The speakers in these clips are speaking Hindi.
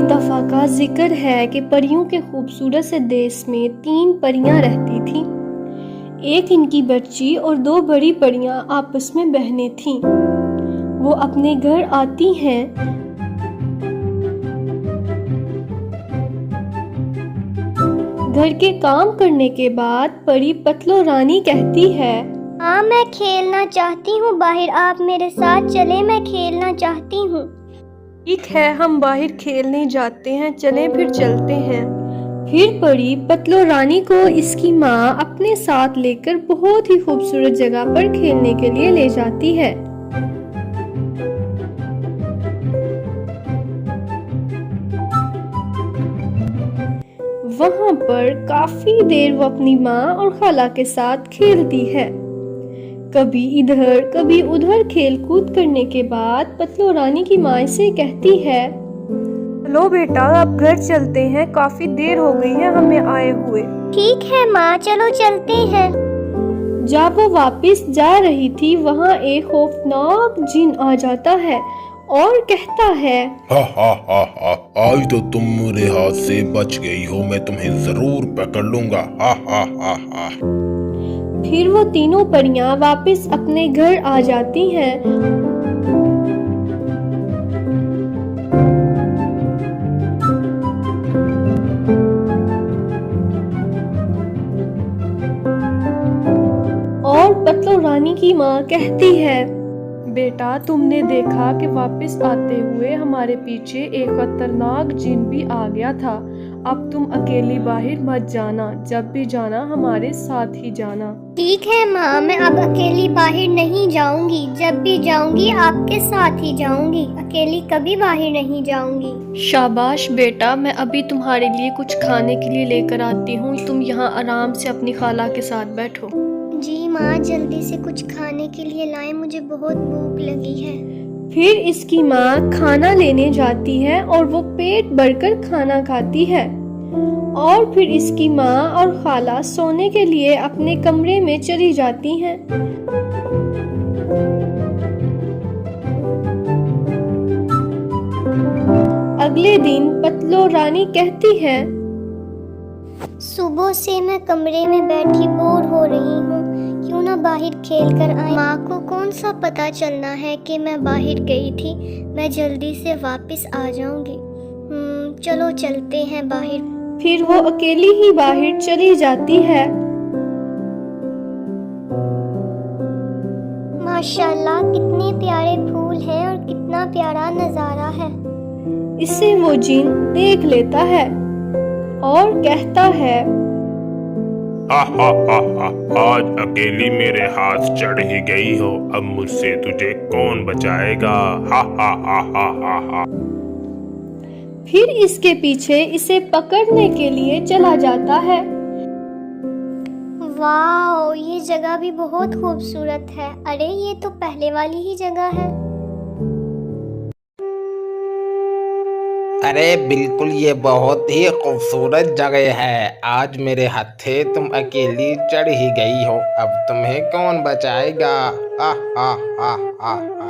एक दफा का जिक्र है कि परियों के खूबसूरत से देश में 3 परियां रहती थीं। एक इनकी बच्ची और 2 बड़ी परियां आपस में बहनें थीं। वो अपने घर आती हैं। घर के काम करने के बाद परी पतलो रानी कहती है, हाँ, मैं खेलना चाहती हूँ बाहर, आप मेरे साथ चले, मैं खेलना चाहती हूँ। ठीक है, हम बाहर खेलने जाते हैं, चलें फिर चलते हैं। फिर परी पतलो रानी को इसकी माँ अपने साथ लेकर बहुत ही खूबसूरत जगह पर खेलने के लिए ले जाती है। वहाँ पर काफी देर वो अपनी माँ और खाला के साथ खेलती है। कभी इधर कभी उधर खेल कूद करने के बाद पतलो रानी की माँ से कहती है, चलो बेटा अब घर चलते हैं, काफी देर हो गई है हमें आए हुए। ठीक है माँ, चलो चलते हैं। जब वो वापस जा रही थी वहाँ एक खौफनाक जिन आ जाता है और कहता है, हा हा हा हा, आज तो तुम मेरे हाथ से बच गई हो, मैं तुम्हें जरूर पकड़ लूंगा। हा हा हा हा। फिर वो तीनों परियां वापस अपने घर आ जाती हैं। और पतलो रानी की माँ कहती है, बेटा तुमने देखा कि वापस आते हुए हमारे पीछे एक खतरनाक जिन भी आ गया था। अब तुम अकेली बाहर मत जाना, जब भी जाना हमारे साथ ही जाना। ठीक है माँ, मैं अब अकेली बाहर नहीं जाऊंगी, जब भी जाऊंगी आपके साथ ही जाऊंगी, अकेली कभी बाहर नहीं जाऊंगी। शाबाश बेटा, मैं अभी तुम्हारे लिए कुछ खाने के लिए लेकर आती हूँ, तुम यहाँ आराम से अपनी खाला के साथ बैठो। जी माँ, जल्दी से कुछ खाने के लिए लाएं, मुझे बहुत भूख लगी है। फिर इसकी माँ खाना लेने जाती है और वो पेट भरकर खाना खाती है। और फिर इसकी माँ और खाला सोने के लिए अपने कमरे में चली जाती हैं। अगले दिन पतलो रानी कहती है, सुबह से मैं कमरे में बैठी बोर हो रही हूँ, क्यों ना बाहर खेल कर आए। माँ को कौन सा पता चलना है कि मैं बाहर गई थी, मैं जल्दी से वापस आ जाऊंगी। चलो चलते हैं बाहर। फिर वो अकेली ही बाहर चली जाती है। माशाल्लाह, कितने प्यारे फूल हैं और कितना प्यारा नजारा है। इसे वो जिन देख लेता है और कहता है, हा हा हा हा, आज अकेली मेरे हाथ चढ़ ही गई हो, अब मुझसे तुझे कौन बचाएगा। हा हा हा हा हा हा। फिर इसके पीछे इसे पकड़ने के लिए चला जाता है। वाह, ये जगह भी बहुत खूबसूरत है। अरे ये तो पहले वाली ही जगह है। अरे बिल्कुल, ये बहुत ही खूबसूरत जगह है। आज मेरे हत्थे तुम अकेली चढ़ ही गई हो, अब तुम्हें कौन बचाएगा। हा हा हा हा हा।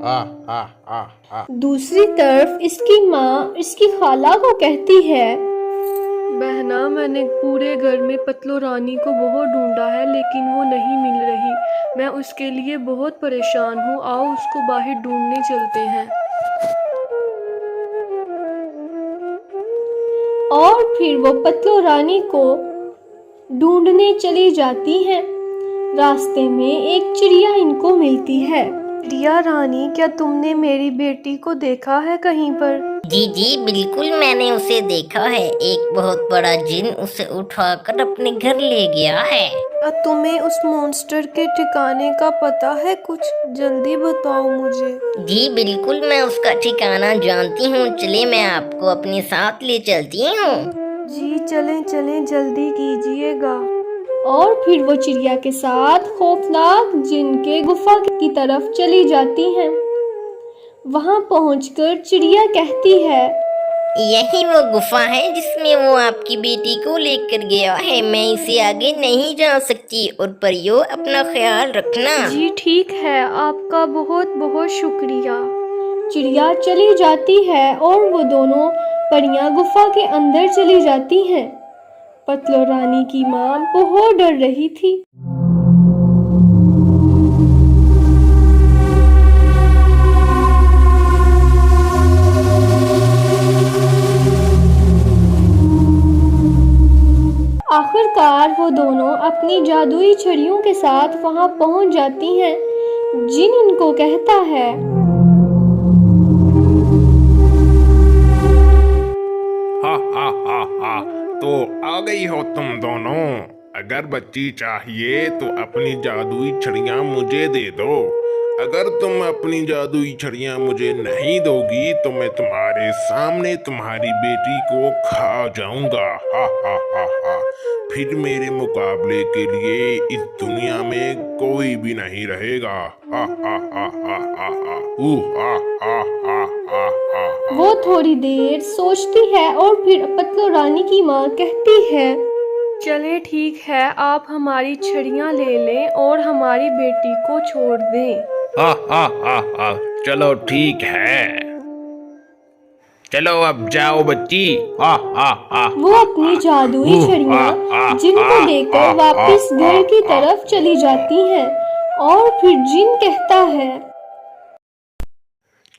हा हा हा हा। दूसरी तरफ इसकी माँ इसकी खाला को कहती है, बहना मैंने पूरे घर में पतलो रानी को बहुत ढूंढा है लेकिन वो नहीं मिल रही। मैं उसके लिए बहुत परेशान हूँ, आओ उसको बाहर ढूंढने चलते हैं। और फिर वो पतलो रानी को ढूंढने चली जाती हैं। रास्ते में एक चिड़िया इनको मिलती है। चिड़िया रानी, क्या तुमने मेरी बेटी को देखा है कहीं पर? जी जी बिल्कुल, मैंने उसे देखा है। एक बहुत बड़ा जिन उसे उठाकर अपने घर ले गया है। क्या तुम्हें उस मॉन्स्टर के ठिकाने का पता है? कुछ जल्दी बताओ मुझे। जी बिल्कुल, मैं उसका ठिकाना जानती हूँ, चले मैं आपको अपने साथ ले चलती हूँ। जी चलें चलें, जल्दी कीजिएगा। और फिर वो चिड़िया के साथ खौफनाक जिन के गुफा की तरफ चली जाती हैं। वहां पहुंचकर चिड़िया कहती है, यही वो गुफा है जिसमें वो आपकी बेटी को लेकर गया है। मैं इसे आगे नहीं जा सकती, और परियों अपना ख्याल रखना। जी ठीक है, आपका बहुत बहुत शुक्रिया। चिड़िया चली जाती है और वो दोनों परियां गुफा के अंदर चली जाती हैं। पतलू रानी की माँ बहुत डर रही थी। आखिरकार वो दोनों अपनी जादुई छड़ियों के साथ वहां पहुंच जाती हैं। जिन उनको कहता है, हा हा हा हा, तो आ गई हो तुम दोनों। अगर बच्ची चाहिए तो अपनी जादुई छड़ियां मुझे दे दो। अगर तुम अपनी जादुई छड़ियां मुझे नहीं दोगी तो मैं तुम्हारे सामने तुम्हारी बेटी को खा जाऊंगा। हा हा हा हा, फिर मेरे मुकाबले के लिए इस दुनिया में कोई भी नहीं रहेगा। हा हा हा हा हा हा, हा हा हा हा हा। वो थोड़ी देर सोचती है और फिर पतलू रानी की माँ कहती है, चले ठीक है, आप हमारी छड़ियाँ ले लें और हमारी बेटी को छोड़ दें। हा हा हा हा, चलो ठीक है, चलो अब जाओ बच्ची। हा हा हा, वो अपनी जादुई छड़ियाँ जिनको देकर वापस घर की तरफ चली जाती हैं और फिर जिन कहता है,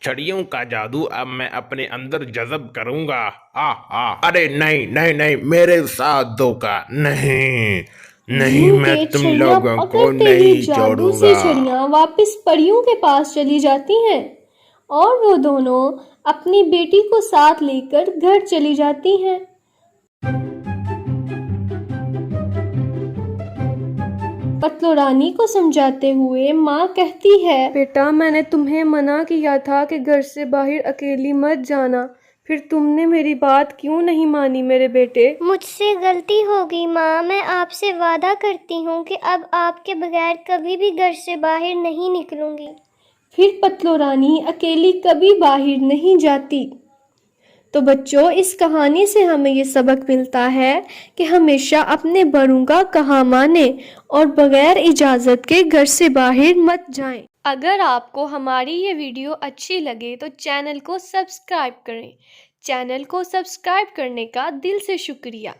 छड़ियों का जादू अब मैं अपने अंदर जज़ब करूंगा। अरे नहीं नहीं नहीं, मेरे साथ धोखा नहीं नहीं, जिन मैं के तुम छड़ियाँ लोगों को पकड़ते ही नहीं जादू से छोड़ूंगा। छड़ियाँ वापस परियों के पास चली जाती हैं और वो दोनों अपनी बेटी को साथ लेकर घर चली जाती हैं। पतलू रानी को समझाते हुए माँ कहती है, बेटा मैंने तुम्हें मना किया था कि घर से बाहर अकेली मत जाना, फिर तुमने मेरी बात क्यों नहीं मानी मेरे बेटे? मुझसे गलती हो गई माँ। मैं आपसे वादा करती हूँ कि अब आपके बगैर कभी भी घर से बाहर नहीं निकलूंगी। फिर पतलू रानी अकेली कभी बाहर नहीं जाती। तो बच्चों, इस कहानी से हमें ये सबक मिलता है कि हमेशा अपने बड़ों का कहा माने और बगैर इजाज़त के घर से बाहर मत जाएं। अगर आपको हमारी ये वीडियो अच्छी लगे तो चैनल को सब्सक्राइब करें। चैनल को सब्सक्राइब करने का दिल से शुक्रिया।